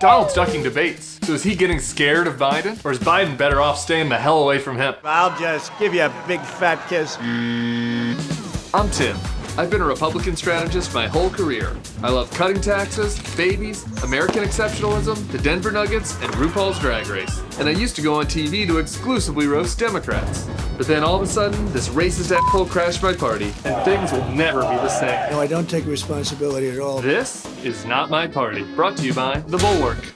Donald's ducking debates. So is he getting scared of Biden? Or is Biden better off staying the hell away from him? I'll just give you a big fat kiss. I'm Tim. I've been a Republican strategist my whole career. I love cutting taxes, babies, American exceptionalism, the Denver Nuggets, and RuPaul's Drag Race. And I used to go on TV to exclusively roast Democrats. But then all of a sudden, this racist asshole crashed my party, and things will never be the same. No, I don't take responsibility at all. This is not my party. Brought to you by the Bulwark.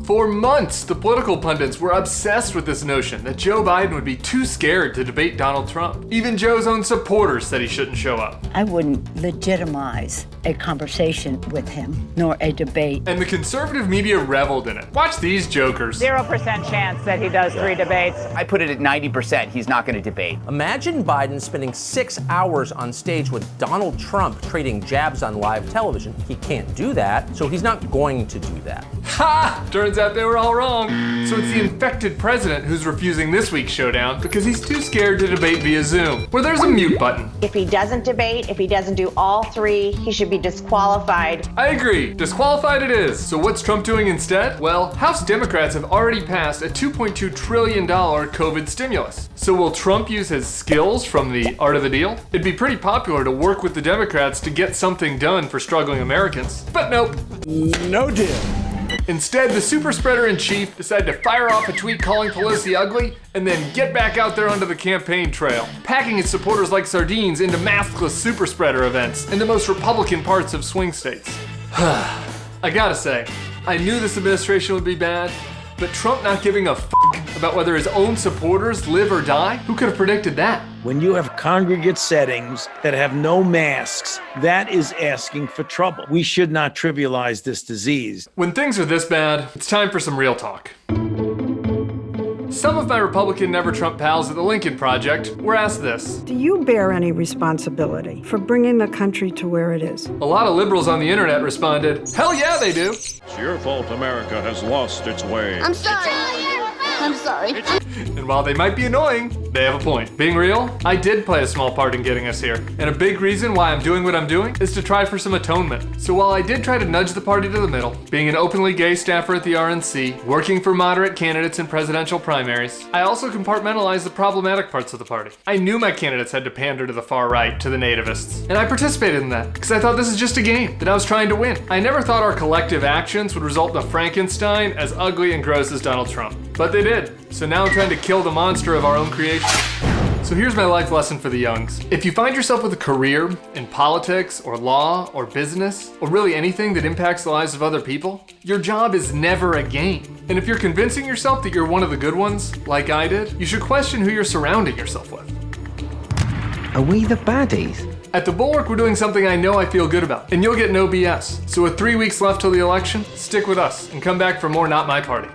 For months, the political pundits were obsessed with this notion that Joe Biden would be too scared to debate Donald Trump. Even Joe's own supporters said he shouldn't show up. I wouldn't legitimize a conversation with him, nor a debate. And the conservative media reveled in it. Watch these jokers. 0% chance that he does 3 debates. I put it at 90% he's not going to debate. Imagine Biden spending 6 hours on stage with Donald Trump trading jabs on live television. He can't do that, so he's not going to do that. Ha! Turns out they were all wrong. So it's the infected president who's refusing this week's showdown because he's too scared to debate via Zoom, where there's a mute button. If he doesn't debate, if he doesn't do all 3, he should be disqualified. I agree. Disqualified it is. So what's Trump doing instead? Well, House Democrats have already passed a $2.2 trillion COVID stimulus. So will Trump use his skills from the art of the deal? It'd be pretty popular to work with the Democrats to get something done for struggling Americans. But nope. No deal. Instead, the super spreader-in-chief decided to fire off a tweet calling Pelosi ugly and then get back out there onto the campaign trail, packing his supporters like sardines into maskless super spreader events in the most Republican parts of swing states. I gotta say, I knew this administration would be bad, but Trump not giving a about whether his own supporters live or die? Who could have predicted that? When you have congregate settings that have no masks, that is asking for trouble. We should not trivialize this disease. When things are this bad, it's time for some real talk. Some of my Republican Never Trump pals at the Lincoln Project were asked this. Do you bear any responsibility for bringing the country to where it is? A lot of liberals on the internet responded, hell yeah, they do. It's your fault America has lost its way. I'm sorry. I'm sorry. And while they might be annoying, they have a point. Being real, I did play a small part in getting us here. And a big reason why I'm doing what I'm doing is to try for some atonement. So while I did try to nudge the party to the middle, being an openly gay staffer at the RNC, working for moderate candidates in presidential primaries, I also compartmentalized the problematic parts of the party. I knew my candidates had to pander to the far right, to the nativists. And I participated in that, because I thought this is just a game that I was trying to win. I never thought our collective actions would result in a Frankenstein as ugly and gross as Donald Trump. But they did. So now I'm trying to kill the monster of our own creation. So here's my life lesson for the youngs. If you find yourself with a career in politics or law or business, or really anything that impacts the lives of other people, your job is never a game. And if you're convincing yourself that you're one of the good ones, like I did, you should question who you're surrounding yourself with. Are we the baddies? At the Bulwark, we're doing something I know I feel good about, and you'll get no BS. So with 3 weeks left till the election, stick with us and come back for more Not My Party.